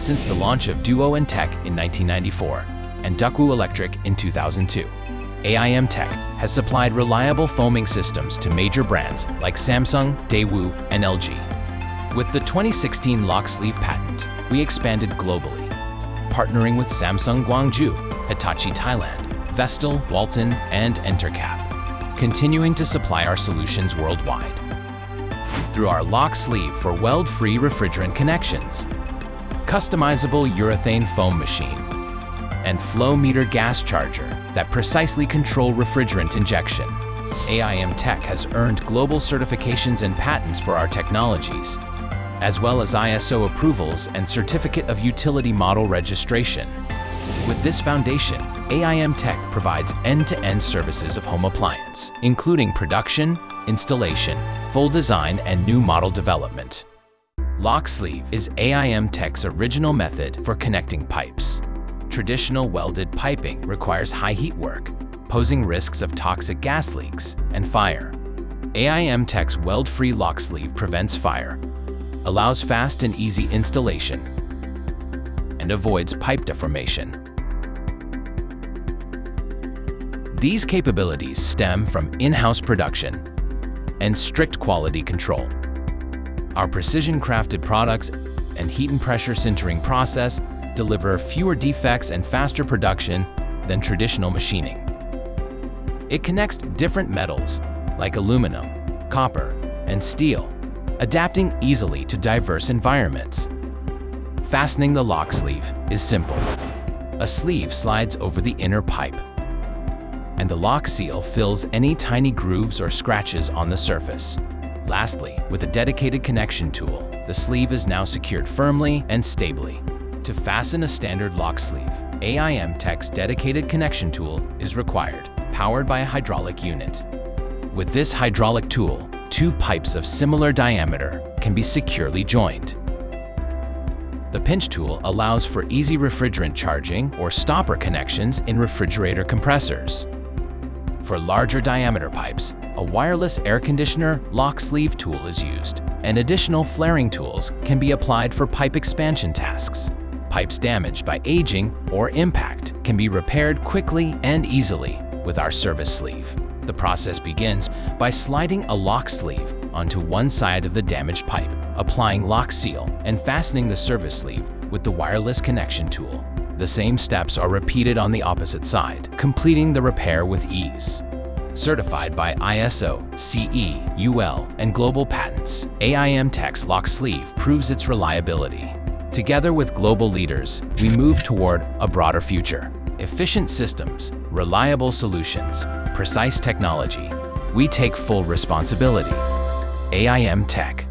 Since the launch of Duo and Tech in 1994 and Ducwu Electric in 2002, A.I.M Tech has supplied reliable foaming systems to major brands like Samsung, Daewoo, and LG. With the 2016 lock sleeve patent, we expanded globally, partnering with Samsung Gwangju, Hitachi Thailand, Vestel, Walton, and Entercap, continuing to supply our solutions worldwide. Through our lock sleeve for weld-free refrigerant connections, customizable urethane foam machine, and flow meter gas charger that precisely control refrigerant injection, A.I.M Tech has earned global certifications and patents for our technologies, as well as ISO approvals and Certificate of Utility Model registration. With this foundation, A.I.M Tech provides end-to-end services of home appliance, including production, installation, full design, and new model development. Lock sleeve is A.I.M Tech's original method for connecting pipes. Traditional welded piping requires high heat work, posing risks of toxic gas leaks and fire. A.I.M Tech's weld-free lock sleeve prevents fire, allows fast and easy installation, and avoids pipe deformation. These capabilities stem from in-house production and strict quality control. Our precision-crafted products and heat and pressure sintering process deliver fewer defects and faster production than traditional machining. It connects different metals like aluminum, copper, and steel, adapting easily to diverse environments. Fastening the lock sleeve is simple. A sleeve slides over the inner pipe, and the lock seal fills any tiny grooves or scratches on the surface. Lastly, with a dedicated connection tool, the sleeve is now secured firmly and stably. To fasten a standard lock sleeve, A.I.M Tech's dedicated connection tool is required, powered by a hydraulic unit. With this hydraulic tool, two pipes of similar diameter can be securely joined. The pinch tool allows for easy refrigerant charging or stopper connections in refrigerator compressors. For larger diameter pipes, a wireless air conditioner lock sleeve tool is used, and additional flaring tools can be applied for pipe expansion tasks. Pipes damaged by aging or impact can be repaired quickly and easily with our service sleeve. The process begins by sliding a lock sleeve onto one side of the damaged pipe, applying lock seal, and fastening the service sleeve with the wireless connection tool. The same steps are repeated on the opposite side, completing the repair with ease. Certified by ISO, CE, UL, and global patents, A.I.M Tech's lock sleeve proves its reliability. Together with global leaders, we move toward a broader future. Efficient systems, reliable solutions, precise technology. We take full responsibility. A.I.M Tech.